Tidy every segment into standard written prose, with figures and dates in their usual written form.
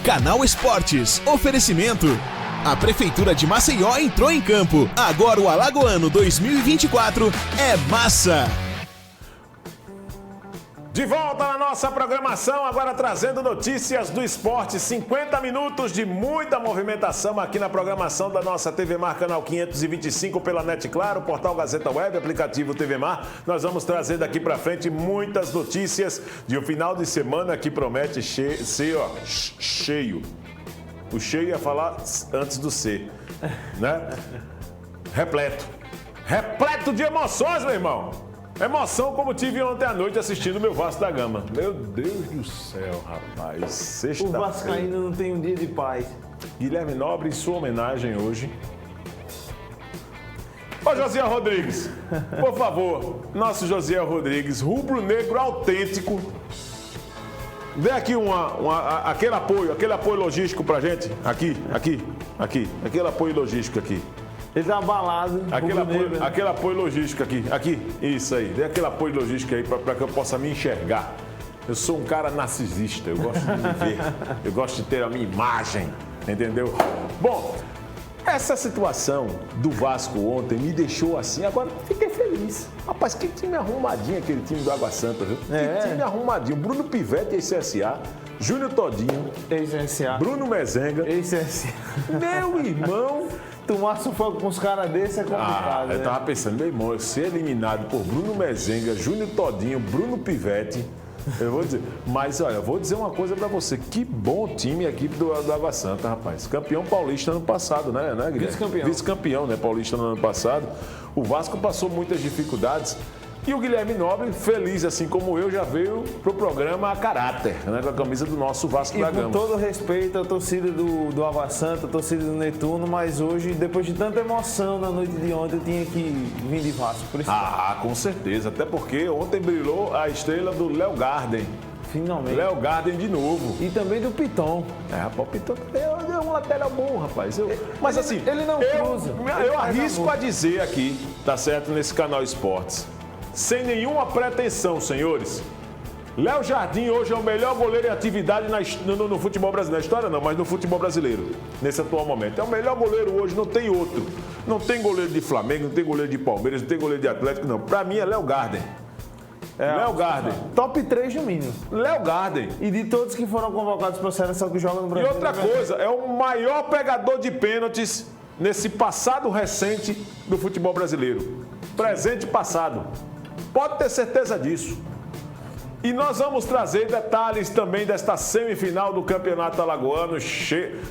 Canal Esportes. Oferecimento. A Prefeitura de Maceió entrou em campo. Agora o Alagoano 2024 é massa. De volta na nossa programação, agora trazendo notícias do esporte. 50 minutos de muita movimentação aqui na programação da nossa TV Mar, canal 525 pela NET Claro, portal Gazeta Web, aplicativo TV Mar. Nós vamos trazer daqui pra frente muitas notícias de um final de semana que promete ser cheio. O cheio ia falar antes do ser, né? Repleto de emoções, meu irmão. Emoção como tive ontem à noite assistindo meu Vasco da Gama. Meu Deus do céu, rapaz. Sexta-feira. O vascaíno não tem um dia de paz. Guilherme Nobre, em sua homenagem hoje. Ô, Josiel Rodrigues, por favor, nosso Josiel Rodrigues, rubro-negro autêntico. Dê aqui aquele apoio logístico pra gente. Aqui. Aquele apoio logístico aqui. Ele tá abalado. Aquele apoio logístico aqui. Isso aí. Dê aquele apoio logístico aí para que eu possa me enxergar. Eu sou um cara narcisista. Eu gosto de me ver. Eu gosto de ter a minha imagem. Entendeu? Bom, essa situação do Vasco ontem me deixou assim. Agora, fiquei feliz. Rapaz, que time arrumadinho aquele time do Água Santa, viu? Que time arrumadinho. Bruno Pivete, ex-CSA. Júnior Todinho. Ex-CSA. Bruno Mezenga. Ex-CSA. Meu irmão. Tomar sufoco com os caras desses é complicado. Eu tava pensando, meu irmão, eu ser eliminado por Bruno Mezenga, Júnior Todinho, Bruno Pivete, eu vou dizer. Mas olha, eu vou dizer uma coisa pra você. Que bom time a equipe do Água Santa, rapaz. Campeão paulista ano passado, né, Guilherme? Vice-campeão. Vice-campeão, né, paulista no ano passado. O Vasco passou muitas dificuldades. E o Guilherme Nobre, feliz assim como eu, já veio pro programa a caráter, né, com a camisa do nosso Vasco da Gama. E com todo respeito à torcida do Água Santa, a torcida do Netuno, mas hoje, depois de tanta emoção na noite de ontem, eu tinha que vir de Vasco. Por isso. Com certeza. Até porque ontem brilhou a estrela do Léo Garden. Finalmente. Léo Garden de novo. E também do Piton. Rapaz, o Piton é um lateral bom, rapaz. Mas assim, ele não cruza. Eu arrisco a dizer aqui, tá certo, nesse canal Esportes, sem nenhuma pretensão, senhores, Léo Jardim hoje é o melhor goleiro em atividade no futebol brasileiro. Na história não, mas no futebol brasileiro, nesse atual momento. É o melhor goleiro hoje, não tem outro. Não tem goleiro de Flamengo, não tem goleiro de Palmeiras, não tem goleiro de Atlético, não. Pra mim é Léo Garden. Léo Garden. Top 3 no mínimo. Léo Garden. E de todos que foram convocados para a seleção que jogam no Brasil. E outra coisa, é o maior pegador de pênaltis nesse passado recente do futebol brasileiro. Presente e passado. Pode ter certeza disso. E nós vamos trazer detalhes também desta semifinal do Campeonato Alagoano.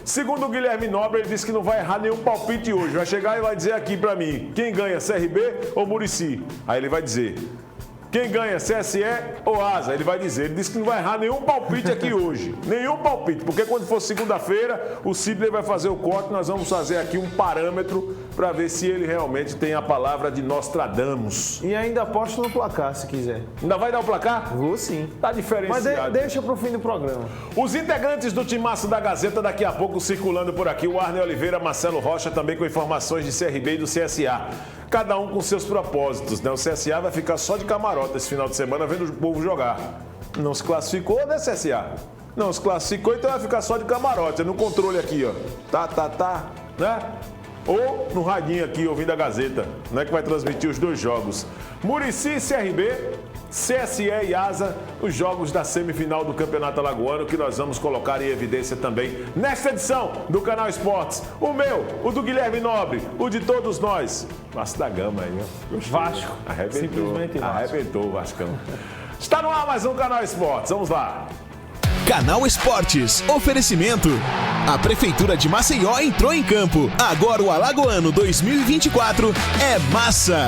Segundo o Guilherme Nobre, ele disse que não vai errar nenhum palpite hoje. Vai chegar e vai dizer aqui pra mim, quem ganha, CRB ou Muricy? Aí ele vai dizer, quem ganha, CSE ou Asa? Ele vai dizer. Ele disse que não vai errar nenhum palpite aqui hoje. Nenhum palpite. Porque quando for segunda-feira, o Sidney vai fazer o corte. Nós vamos fazer aqui um parâmetro para ver se ele realmente tem a palavra de Nostradamus. E ainda aposto no placar, se quiser. Ainda vai dar o placar? Vou sim. Tá diferenciado. Mas deixa pro fim do programa. Os integrantes do timaço da Gazeta daqui a pouco circulando por aqui. O Arne Oliveira, Marcelo Rocha, também com informações de CRB e do CSA. Cada um com seus propósitos, né? O CSA vai ficar só de camarote esse final de semana vendo o povo jogar. Não se classificou, né, CSA? Não se classificou, então vai ficar só de camarote. É no controle aqui, ó. Tá, né? Ou no radinho aqui, ouvindo a Gazeta, né? Que vai transmitir os dois jogos. Muricy e CRB, CSE e Asa, os jogos da semifinal do Campeonato Alagoano, que nós vamos colocar em evidência também nesta edição do Canal Esportes. O meu, o do Guilherme Nobre, o de todos nós. Vasco da Gama aí, ó. Vasco. Arrebentou. Simplesmente Vasco. Arrebentou o Vascão. Está no ar mais um Canal Esportes. Vamos lá. Canal Esportes. Oferecimento. A Prefeitura de Maceió entrou em campo. Agora o Alagoano 2024 é massa.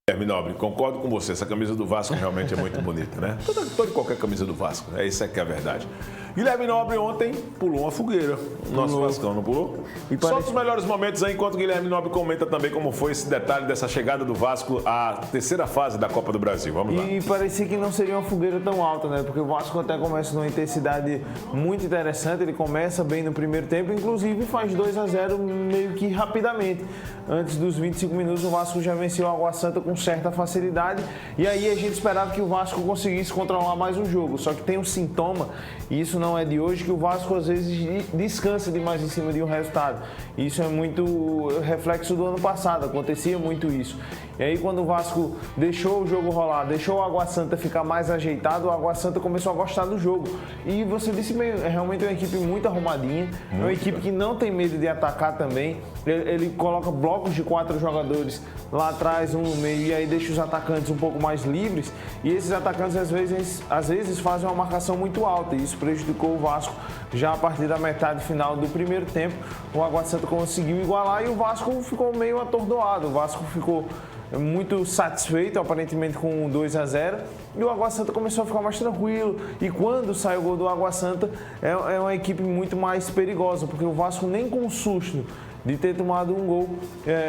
Guilherme Nobre, concordo com você. Essa camisa do Vasco realmente é muito bonita, né? Toda e qualquer camisa do Vasco. Isso é que é a verdade. Guilherme Nobre ontem pulou uma fogueira. Nosso Vascão, não pulou? Só os melhores momentos aí, enquanto o Guilherme Nobre comenta também como foi esse detalhe dessa chegada do Vasco à terceira fase da Copa do Brasil. Vamos lá. E parecia que não seria uma fogueira tão alta, né? Porque o Vasco até começa numa intensidade muito interessante. Ele começa bem no primeiro tempo, inclusive faz 2-0 meio que rapidamente. Antes dos 25 minutos, o Vasco já venceu a Água Santa com certa facilidade. E aí a gente esperava que o Vasco conseguisse controlar mais o jogo. Só que tem um sintoma, e isso não é de hoje, que o Vasco às vezes descansa demais em cima de um resultado. Isso é muito reflexo do ano passado, acontecia muito isso. E aí quando o Vasco deixou o jogo rolar, deixou o Água Santa ficar mais ajeitado, o Água Santa começou a gostar do jogo. E você disse bem, é realmente uma equipe muito arrumadinha, é uma equipe que não tem medo de atacar também. Ele coloca blocos de 4 jogadores lá atrás, um no meio, e aí deixa os atacantes um pouco mais livres. E esses atacantes às vezes fazem uma marcação muito alta, e isso prejudicou o Vasco já a partir da metade final do primeiro tempo. O Água Santa conseguiu igualar e o Vasco ficou meio atordoado. O Vasco ficou muito satisfeito, aparentemente, com 2-0, e o Água Santa começou a ficar mais tranquilo. E quando sai o gol do Água Santa, é uma equipe muito mais perigosa, porque o Vasco, nem com susto de ter tomado um gol,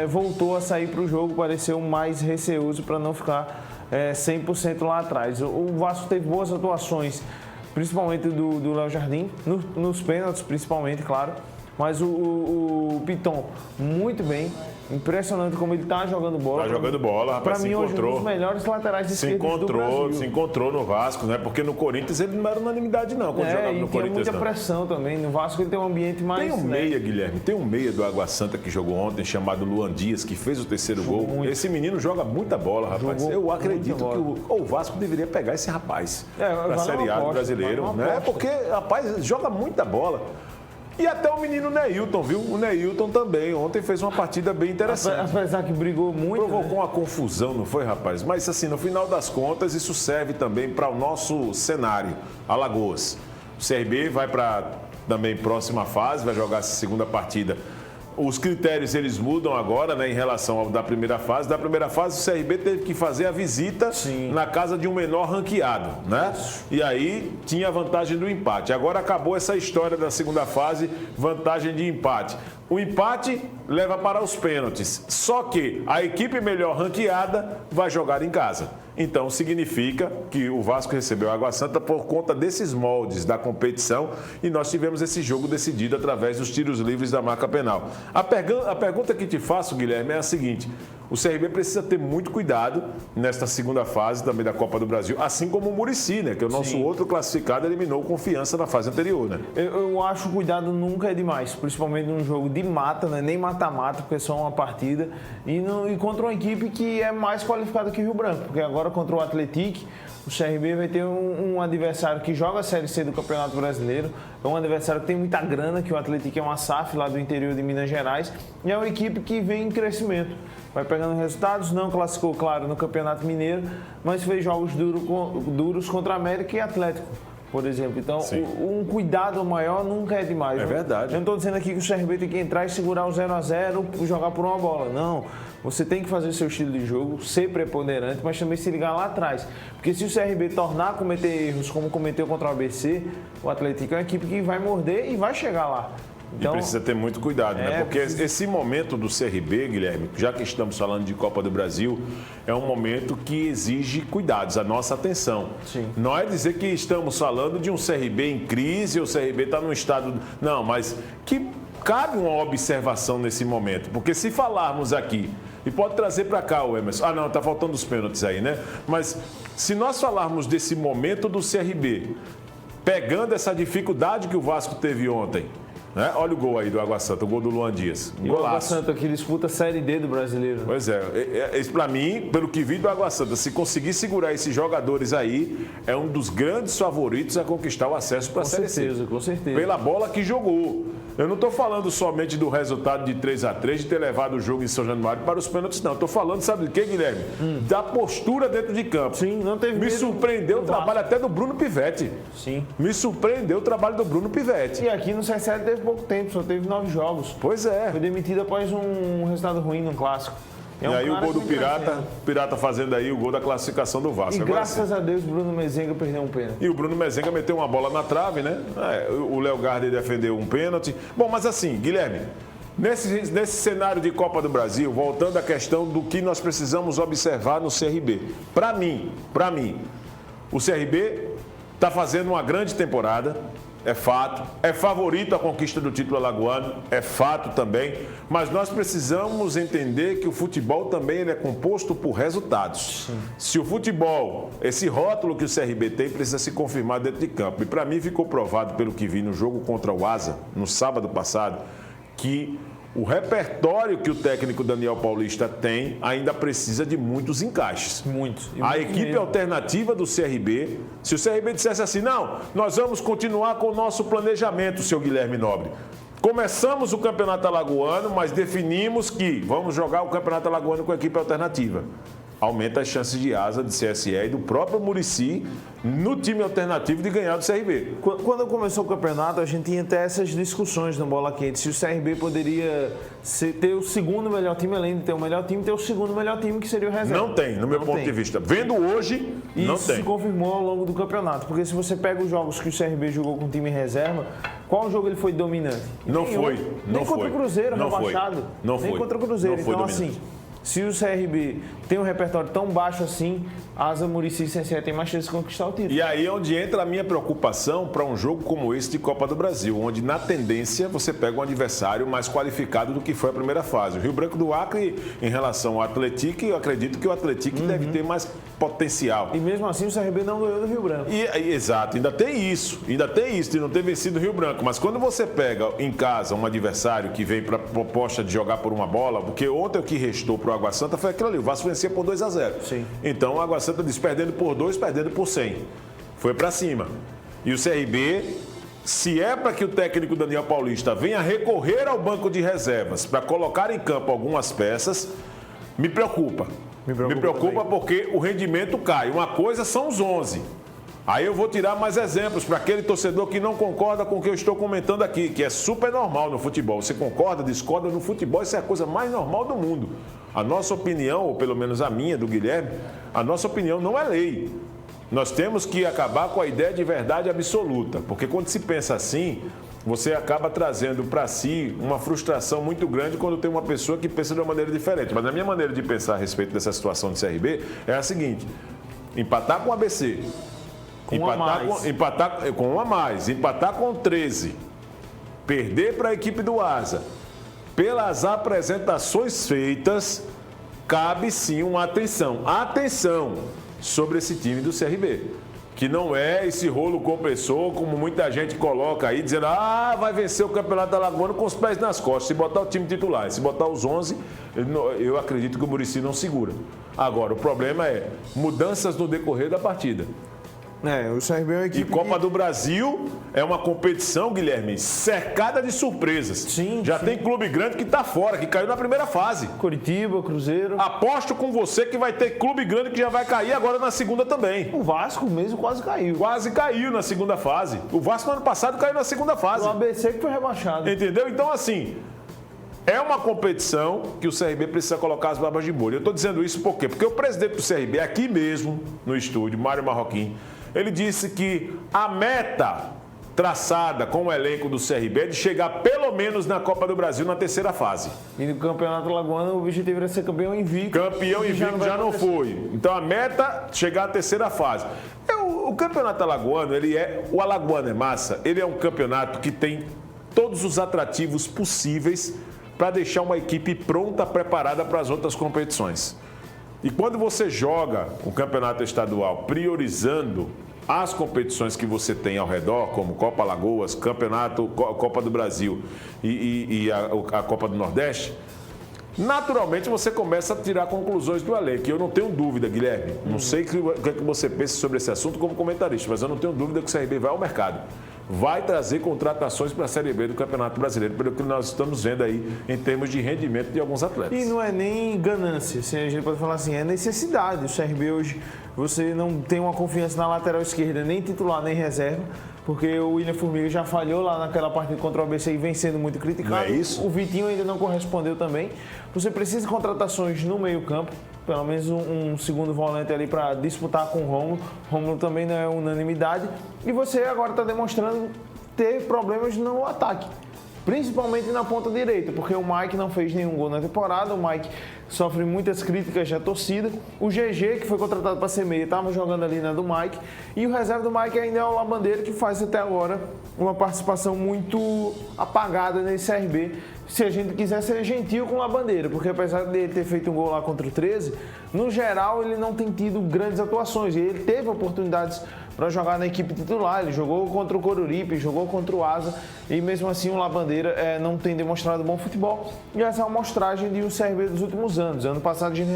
voltou a sair para o jogo, pareceu mais receoso para não ficar 100% lá atrás. O Vasco teve boas atuações, principalmente do Léo Jardim, nos pênaltis principalmente, claro, mas o Piton muito bem. Impressionante como ele está jogando bola. Está jogando bola, rapaz. Para mim, hoje, um dos melhores laterais esquerdos do Brasil. Se encontrou no Vasco, né? Porque no Corinthians ele não era unanimidade, não, quando jogava no Corinthians. Tem muita pressão também. No Vasco ele tem um ambiente mais... Tem um meia, Guilherme. Tem um meia do Água Santa que jogou ontem, chamado Luan Dias, que fez o terceiro gol. Muito. Esse menino joga muita bola, rapaz. Eu acredito que o Vasco deveria pegar esse rapaz para a Série A do brasileiro, né? Porque, rapaz, joga muita bola. E até o menino Neilton, viu? O Neilton também. Ontem fez uma partida bem interessante. Apesar que brigou muito. Provocou uma confusão, não foi, rapaz? Mas, assim, no final das contas, isso serve também para o nosso cenário, Alagoas. O CRB vai para também próxima fase, vai jogar essa segunda partida. Os critérios, eles mudam agora, né, em relação ao da primeira fase. Da primeira fase, o CRB teve que fazer a visita na casa de um menor ranqueado, né? E aí tinha a vantagem do empate. Agora acabou essa história da segunda fase, vantagem de empate. O empate leva para os pênaltis. Só que a equipe melhor ranqueada vai jogar em casa. Então, significa que o Vasco recebeu a Água Santa por conta desses moldes da competição, e nós tivemos esse jogo decidido através dos tiros livres da marca penal. A pergunta que te faço, Guilherme, é a seguinte: o CRB precisa ter muito cuidado nesta segunda fase também da Copa do Brasil, assim como o Muricy, né, que é o nosso outro classificado, eliminou o Confiança na fase anterior, né? Eu acho que cuidado nunca é demais, principalmente num jogo de mata, né? Nem mata-mata, porque é só uma partida, e contra uma equipe que é mais qualificada que o Rio Branco, porque agora contra o Atlético, o CRB vai ter um adversário que joga a Série C do Campeonato Brasileiro, é um adversário que tem muita grana, que o Atlético é uma SAF lá do interior de Minas Gerais, e é uma equipe que vem em crescimento. Vai pegando resultados, não classificou, claro, no Campeonato Mineiro, mas fez jogos duros contra América e Atlético, por exemplo. Então, um cuidado maior nunca é demais. É verdade. Eu não estou dizendo aqui que o CRB tem que entrar e segurar o 0-0 e jogar por uma bola. Não. Você tem que fazer seu estilo de jogo, ser preponderante, mas também se ligar lá atrás. Porque se o CRB tornar a cometer erros como cometeu contra o ABC, o Atlético é uma equipe que vai morder e vai chegar lá. Então, e precisa ter muito cuidado, né? Porque esse momento do CRB, Guilherme, já que estamos falando de Copa do Brasil, é um momento que exige cuidados, a nossa atenção. Sim. Não é dizer que estamos falando de um CRB em crise, ou o CRB está num estado... Não, mas que cabe uma observação nesse momento. Porque se falarmos aqui, e pode trazer para cá o Emerson, não, está faltando os pênaltis aí, né? Mas se nós falarmos desse momento do CRB, pegando essa dificuldade que o Vasco teve ontem, né? Olha o gol aí do Água Santa, o gol do Luan Dias. E o Água Santa que disputa a Série D do Brasileiro. Pois para mim, pelo que vi do Água Santa, se conseguir segurar esses jogadores aí, é um dos grandes favoritos a conquistar o acesso para a Série C. Com certeza. Pela bola que jogou. Eu não estou falando somente do resultado de 3-3, de ter levado o jogo em São Januário para os pênaltis, não. Estou falando, sabe de quê, Guilherme? Da postura dentro de campo. Sim, não teve Me surpreendeu o trabalho até do Bruno Pivetti. Sim. Me surpreendeu o trabalho do Bruno Pivetti. E aqui no CSL teve pouco tempo, só teve 9 jogos. Pois é. Foi demitido após um resultado ruim no Clássico. E aí o gol do Pirata fazendo aí o gol da classificação do Vasco. E graças a Deus, Bruno Mezenga perdeu um pênalti. E o Bruno Mezenga meteu uma bola na trave, né? O Léo Gardner defendeu um pênalti. Bom, mas assim, Guilherme, nesse cenário de Copa do Brasil, voltando à questão do que nós precisamos observar no CRB. Para mim, o CRB está fazendo uma grande temporada, é fato. É favorito à conquista do título alagoano, é fato também. Mas nós precisamos entender que o futebol também ele é composto por resultados. Sim. Se o futebol, esse rótulo que o CRB tem, precisa se confirmar dentro de campo. E para mim ficou provado, pelo que vi no jogo contra o Asa, no sábado passado, que o repertório que o técnico Daniel Paulista tem ainda precisa de muitos encaixes. Muitos. A equipe alternativa do CRB, se o CRB dissesse assim, não, nós vamos continuar com o nosso planejamento, seu Guilherme Nobre. Começamos o Campeonato Alagoano, mas definimos que vamos jogar o Campeonato Alagoano com a equipe alternativa. Aumenta as chances de Asa, de CSE e do próprio Muricy no time alternativo de ganhar do CRB. Quando começou o campeonato, a gente tinha até essas discussões no Bola Quente. Se o CRB poderia ter o segundo melhor time, além de ter o melhor time, ter o segundo melhor time, que seria o reserva. Não tem, no meu ponto de vista. Vendo hoje, não tem. Isso se confirmou ao longo do campeonato. Porque se você pega os jogos que o CRB jogou com o time em reserva, qual jogo ele foi dominante? Não foi. Nem contra o Cruzeiro, rebaixado. Não foi. Nem contra o Cruzeiro. Não foi então, dominante. assim, se o CRB tem um repertório tão baixo assim, Asa, Muricy e CSE tem mais chance de conquistar o título. E aí é onde entra a minha preocupação para um jogo como esse de Copa do Brasil, onde na tendência você pega um adversário mais qualificado do que foi a primeira fase. O Rio Branco do Acre, em relação ao Atlético, eu acredito que o Atlético deve ter mais potencial. E mesmo assim o CRB não ganhou do Rio Branco. Exato, ainda tem isso de não ter vencido o Rio Branco. Mas quando você pega em casa um adversário que vem para a proposta de jogar por uma bola, porque ontem o que restou para o Água Santa foi aquilo ali, o Vasco vencia por 2-0. Sim. Então o Água Santa diz, perdendo por 2, perdendo por 100. Foi para cima. E o CRB, se é para que o técnico Daniel Paulista venha recorrer ao banco de reservas para colocar em campo algumas peças, me preocupa. Me preocupa porque o rendimento cai. Uma coisa são os 11. Aí eu vou tirar mais exemplos para aquele torcedor que não concorda com o que eu estou comentando aqui, que é super normal no futebol. Você concorda, discorda no futebol, isso é a coisa mais normal do mundo. A nossa opinião, ou pelo menos a minha, do Guilherme, a nossa opinião não é lei. Nós temos que acabar com a ideia de verdade absoluta, porque quando se pensa assim, você acaba trazendo para si uma frustração muito grande quando tem uma pessoa que pensa de uma maneira diferente. Mas a minha maneira de pensar a respeito dessa situação do CRB é a seguinte: empatar com o ABC, empatar com um a mais, empatar com 13, perder para a equipe do Asa. Pelas apresentações feitas, cabe sim uma atenção. Atenção sobre esse time do CRB. Que não é esse rolo compressor, como muita gente coloca aí, dizendo, vai vencer o Campeonato Alagoano com os pés nas costas, se botar o time titular. Se botar os 11, eu acredito que o Muricy não segura. Agora, o problema é mudanças no decorrer da partida. O CRB é uma equipe. E Copa do Brasil é uma competição, Guilherme, cercada de surpresas. Sim. Já tem clube grande que está fora, que caiu na primeira fase. Curitiba, Cruzeiro. Aposto com você que vai ter clube grande que já vai cair agora na segunda também. O Vasco mesmo quase caiu. Quase caiu na segunda fase. O Vasco no ano passado caiu na segunda fase. O ABC que foi rebaixado. Entendeu? Então, assim, é uma competição que o CRB precisa colocar as barbas de molho. Eu estou dizendo isso por quê? Porque o presidente do CRB, aqui mesmo no estúdio, Mário Marroquim, ele disse que a meta traçada com o elenco do CRB é de chegar pelo menos na Copa do Brasil na terceira fase. E no Campeonato Alagoano o objetivo era ser campeão invicto. Campeão invicto já não foi. Então a meta é chegar à terceira fase. O Campeonato Alagoano, o Alagoano é massa, ele é um campeonato que tem todos os atrativos possíveis para deixar uma equipe pronta, preparada para as outras competições. E quando você joga o campeonato estadual priorizando as competições que você tem ao redor, como Copa Alagoas, Campeonato, Copa do Brasil e a Copa do Nordeste, naturalmente você começa a tirar conclusões do elenco. E eu não tenho dúvida, Guilherme, não sei o que você pensa sobre esse assunto como comentarista, mas eu não tenho dúvida que o CRB vai ao mercado. Vai trazer contratações para a Série B do Campeonato Brasileiro, pelo que nós estamos vendo aí em termos de rendimento de alguns atletas. E não é nem ganância, a gente pode falar assim, é necessidade. O CRB hoje, você não tem uma confiança na lateral esquerda, nem titular, nem reserva, porque o William Formiga já falhou lá naquela partida contra o ABC e vem sendo muito criticado. Não é isso? O Vitinho ainda não correspondeu também. Você precisa de contratações no meio-campo, pelo menos um segundo volante ali para disputar com o Rômulo. Rômulo também não é unanimidade. E você agora está demonstrando ter problemas no ataque. principalmente na ponta direita, porque o Mike não fez nenhum gol na temporada, o Mike sofre muitas críticas da torcida, o GG, que foi contratado para ser meia, estava jogando ali na do Mike, e o reserva do Mike ainda é o Labandeira, que faz até agora uma participação muito apagada nesse CRB, se a gente quiser ser gentil com o Labandeira, porque apesar dele ter feito um gol lá contra o 13, no geral ele não tem tido grandes atuações, e ele teve oportunidades para jogar na equipe titular, ele jogou contra o Coruripe, jogou contra o Asa, e mesmo assim o Labandeira não tem demonstrado bom futebol, e essa é uma amostragem de um CRB dos últimos anos. Ano passado a gente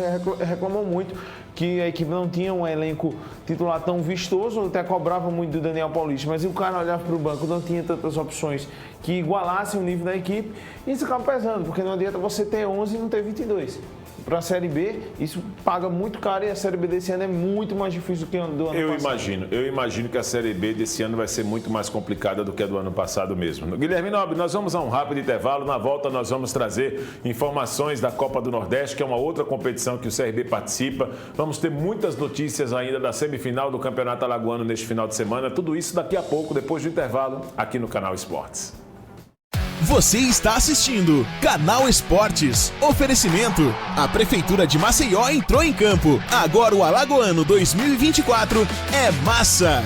reclamou muito que a equipe não tinha um elenco titular tão vistoso, até cobrava muito do Daniel Paulista, mas o cara olhava para o banco, não tinha tantas opções que igualassem o nível da equipe, e isso acaba pesando, porque não adianta você ter 11 e não ter 22. Para a Série B, isso paga muito caro, e a Série B desse ano é muito mais difícil do que a do ano passado. Eu imagino que a Série B desse ano vai ser muito mais complicada do que a do ano passado mesmo. Guilherme Nobre, nós vamos a um rápido intervalo. Na volta nós vamos trazer informações da Copa do Nordeste, que é uma outra competição que o CRB participa. Vamos ter muitas notícias ainda da semifinal do Campeonato Alagoano neste final de semana. Tudo isso daqui a pouco, depois do intervalo, aqui no Canal Esportes. Você está assistindo Canal Esportes. Oferecimento: a Prefeitura de Maceió entrou em campo. Agora o Alagoano 2024 é massa.